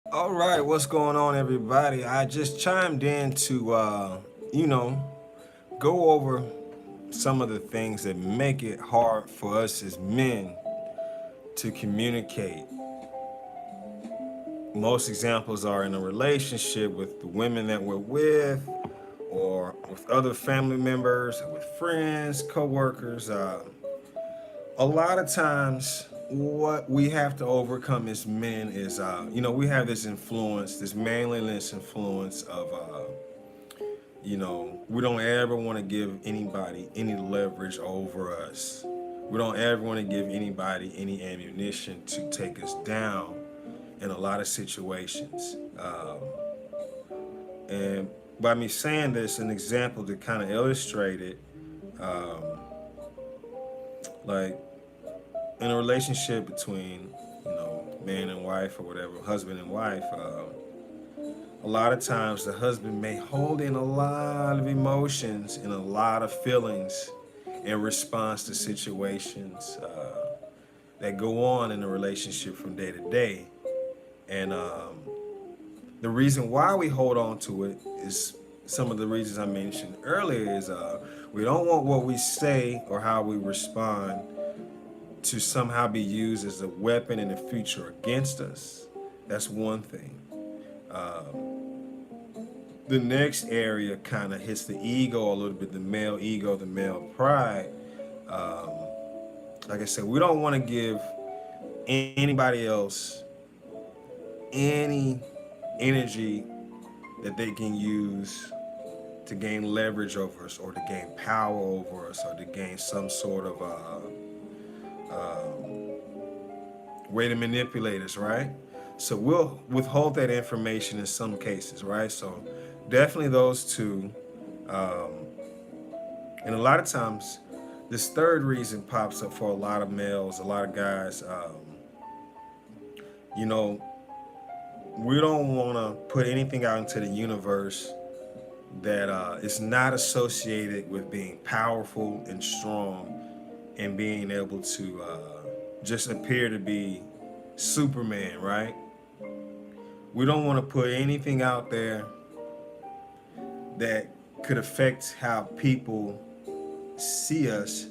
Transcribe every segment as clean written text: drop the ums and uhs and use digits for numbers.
All right, what's going on, everybody? I just chimed in to, you know, go over some of the things that make it hard for us as men to communicate. Most examples are in a relationship with the women that we're with, or with other family members, with friends, coworkers. A lot of times, what we have to overcome as men is, we have this influence, this manliness influence of, we don't ever want to give anybody any leverage over us. We don't ever want to give anybody any ammunition to take us down in a lot of situations. And by me saying this, an example to kind of illustrate it, like in a relationship between, man and wife or whatever, husband and wife, a lot of times the husband may hold in a lot of emotions and a lot of feelings in response to situations that go on in the relationship from day to day. And the reason why we hold on to it is some of the reasons I mentioned earlier is we don't want what we say or how we respond to somehow be used as a weapon in the future against us. That's one thing. The next area kind of hits the ego a little bit, the male ego, the male pride. Um, like I said, we don't want to give anybody else any energy that they can use to gain leverage over us or to gain power over us or to gain some sort of way to manipulate us, right? So we'll withhold that information in some cases, right? So definitely those two. Um, and a lot of times, this third reason pops up for a lot of males, a lot of guys. You know, we don't want to put anything out into the universe that is not associated with being powerful and strong and being able to just appear to be Superman, right? We don't want to put anything out there that could affect how people see us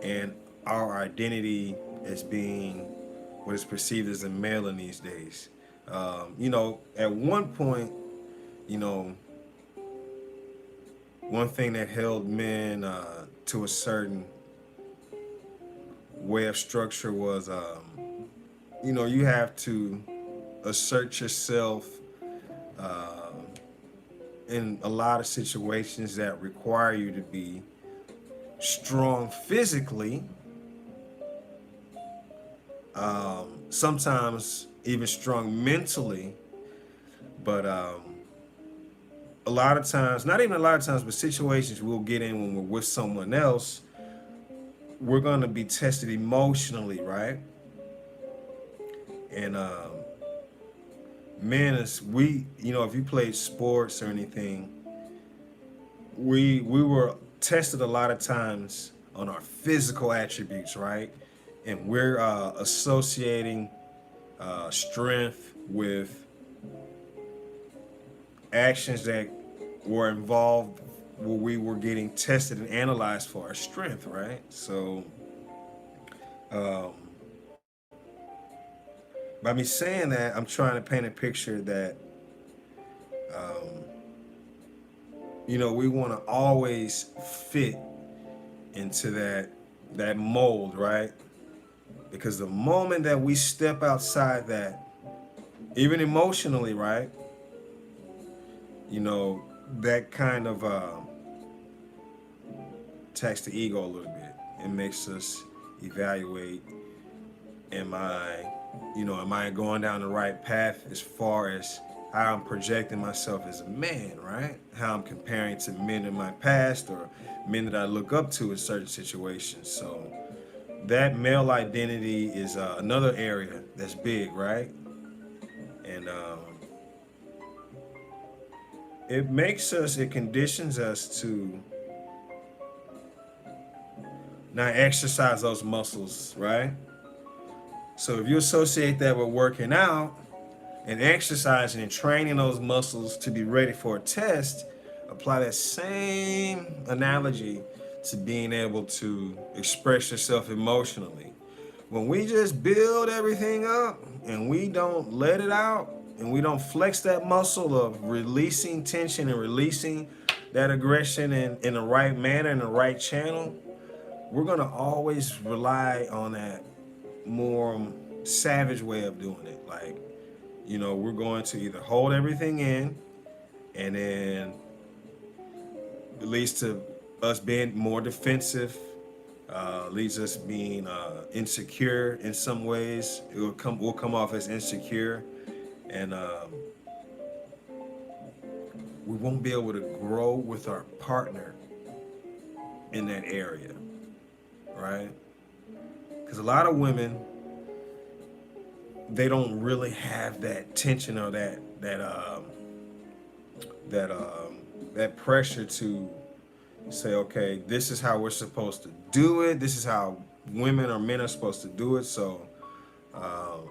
and our identity as being what is perceived as a male in these days. At one point, you know, one thing that held men to a certain way of structure was, you have to assert yourself uh, in a lot of situations that require you to be strong physically, sometimes even strong mentally, but a lot of times, not even a lot of times, but situations we'll get in when we're with someone else, we're going to be tested emotionally, right? And men, as we, if you played sports or anything, we were tested a lot of times on our physical attributes, right? And we're associating strength with actions that were involved where we were getting tested and analyzed for our strength, right? So, um, by me saying that, I'm trying to paint a picture that, um, we want to always fit into that mold, right? Because the moment that we step outside that, even emotionally, right? That kind of attacks the ego a little bit. It makes us evaluate, am I, am I going down the right path as far as how I'm projecting myself as a man, right? How I'm comparing to men in my past or men that I look up to in certain situations. So that male identity is another area that's big, right? And it conditions us to not exercise those muscles, right? So if you associate that with working out, and exercising and training those muscles to be ready for a test, apply that same analogy to being able to express yourself emotionally. When we just build everything up and we don't let it out and we don't flex that muscle of releasing tension and releasing that aggression in the right manner, in the right channel, we're going to always rely on that more savage way of doing it. Like, we're going to either hold everything in, and then it leads to us being more defensive, leads us being insecure in some ways. We'll come off as insecure, and we won't be able to grow with our partner in that area, right? Because a lot of women, they don't really have that tension or that pressure to say, okay, this is how we're supposed to do it. This is how women or men are supposed to do it. So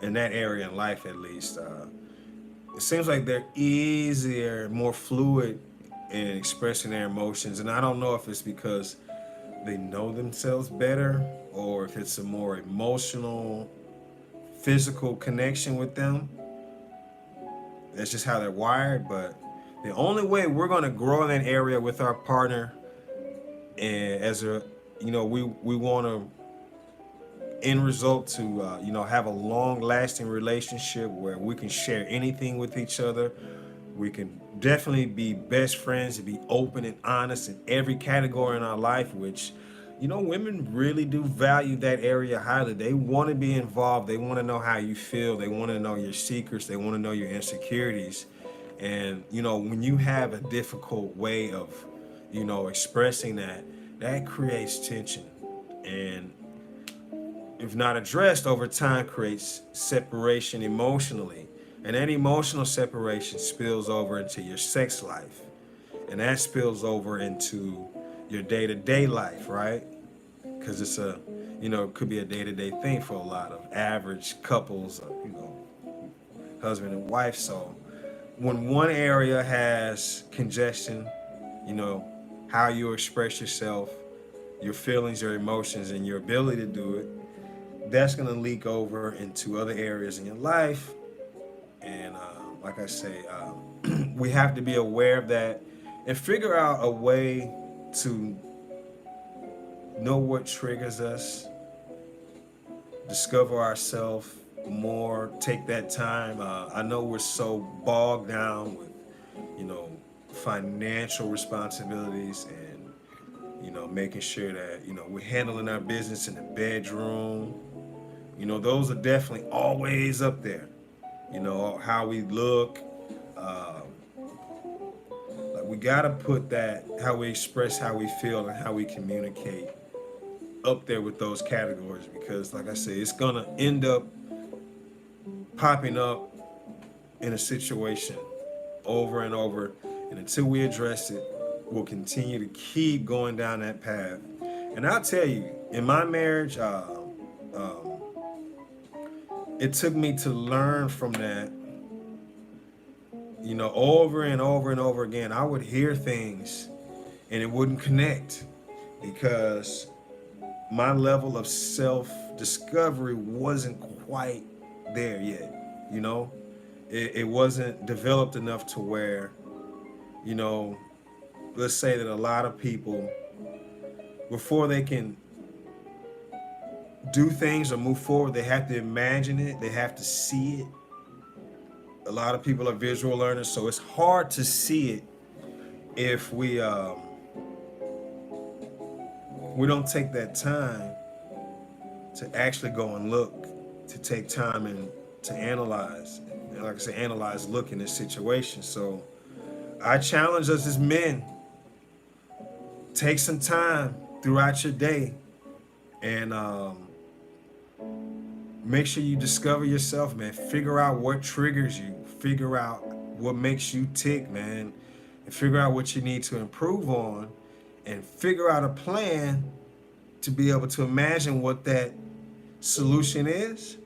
in that area in life, at least, it seems like they're easier, more fluid in expressing their emotions. And I don't know if it's because they know themselves better or if it's a more emotional, physical connection with them. That's just how they're wired. But the only way we're going to grow in that area with our partner, and we want to end result to have a long lasting relationship where we can share anything with each other. We can definitely be best friends and be open and honest in every category in our life, which women really do value that area highly. They want to be involved. They want to know how you feel. They want to know your secrets. They want to know your insecurities. And when you have a difficult way of expressing that creates tension, and if not addressed over time, creates separation emotionally. And that emotional separation spills over into your sex life. And that spills over into your day-to-day life, right? Because it's it could be a day-to-day thing for a lot of average couples, husband and wife. So when one area has congestion, how you express yourself, your feelings, your emotions, and your ability to do it, that's going to leak over into other areas in your life. And like I say, we have to be aware of that and figure out a way to know what triggers us, discover ourselves more, take that time. I know we're so bogged down with, financial responsibilities and, making sure that, we're handling our business in the bedroom. Those are definitely always up there. How we look. We got to put that, how we express how we feel and how we communicate, up there with those categories, because like I say, it's going to end up popping up in a situation over and over. And until we address it, we'll continue to keep going down that path. And I'll tell you, in my marriage, it took me to learn from that. Over and over and over again, I would hear things and it wouldn't connect because my level of self-discovery wasn't quite there yet. It wasn't developed enough to where, let's say that a lot of people, before they can do things or move forward, they have to imagine it, they have to see it. A lot of people are visual learners, so it's hard to see it if we don't take that time to actually go and look, to take time and to analyze. And like I say, analyze, look in this situation. So I challenge us as men, take some time throughout your day and make sure you discover yourself, man. Figure out what triggers you. Figure out what makes you tick, man. And figure out what you need to improve on. And figure out a plan to be able to imagine what that solution is.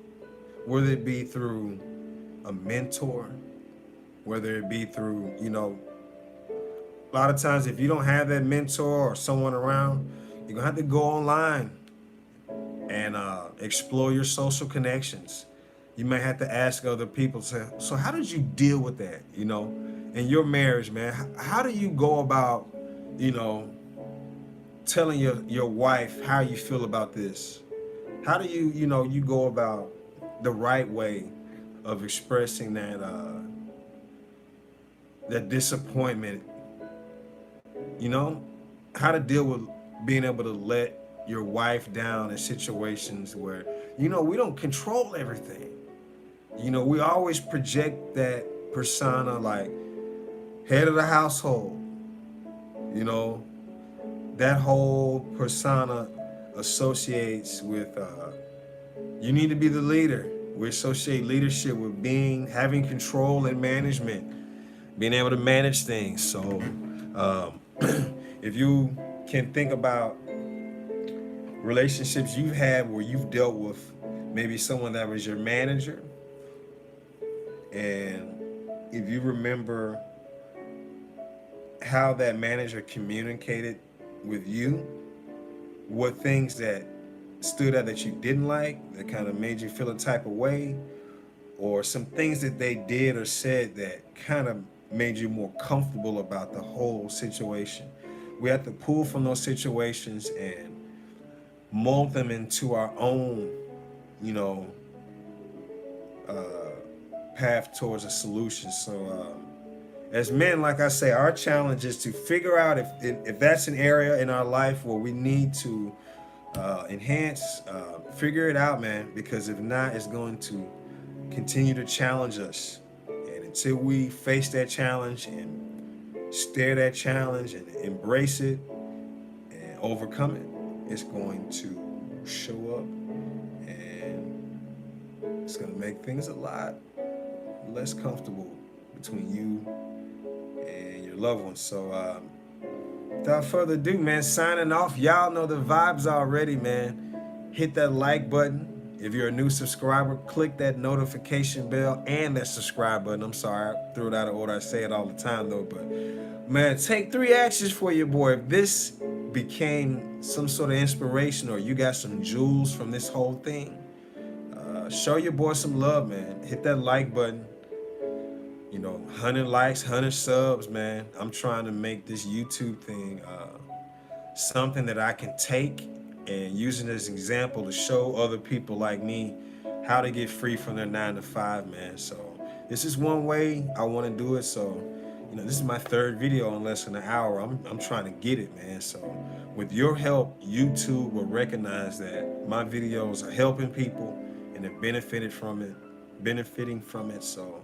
Whether it be through a mentor, whether it be through, a lot of times if you don't have that mentor or someone around, you're gonna have to go online and explore your social connections. You might have to ask other people, say, so how did you deal with that, in your marriage, man? How do you go about, you know, telling your wife how you feel about this? How do you go about the right way of expressing that disappointment, you know? How to deal with being able to let your wife down in situations where, we don't control everything. We always project that persona like head of the household, you know, that whole persona associates with you need to be the leader. We associate leadership with having control and management, being able to manage things. So if you can think about relationships you've had where you've dealt with maybe someone that was your manager, and if you remember how that manager communicated with you, what things that stood out that you didn't like, that kind of made you feel a type of way, or some things that they did or said that kind of made you more comfortable about the whole situation. We have to pull from those situations and mold them into our own, you know, path towards a solution. So as men, like I say, our challenge is to figure out if that's an area in our life where we need to enhance, figure it out, man, because if not, it's going to continue to challenge us. And until we face that challenge and stare that challenge and embrace it and overcome it, it's going to show up and it's going to make things a lot less comfortable between you and your loved ones. So without further ado, man, signing off. Y'all know the vibes already, man. Hit that like button. If you're a new subscriber, click that notification bell and that subscribe button. I'm sorry, I threw it out of order. I say it all the time, though. But, man, take 3 actions for your boy. If this became some sort of inspiration or you got some jewels from this whole thing, show your boy some love, man. Hit that like button. 100 likes, 100 subs, man. I'm trying to make this YouTube thing something that I can take and use it as an example to show other people like me how to get free from their 9 to 5, man. So this is one way I want to do it. So, this is my 3rd video in less than an hour. I'm trying to get it, man. So with your help, YouTube will recognize that my videos are helping people and they're benefiting from it. So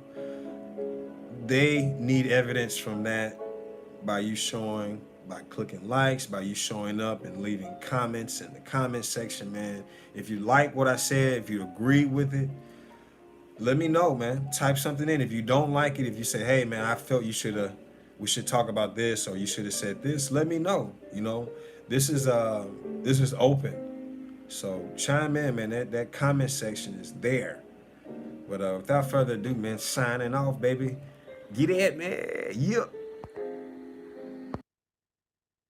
they need evidence from that by clicking likes, by you showing up and leaving comments in the comment section, man. If you like what I said, if you agree with it, let me know, man. Type something in. If you don't like it, if you say, hey, man, I felt we should talk about this, or you should have said this, let me know. This is open. So chime in, man. That comment section is there. But without further ado, man, signing off, baby. Get it, man. Yeah.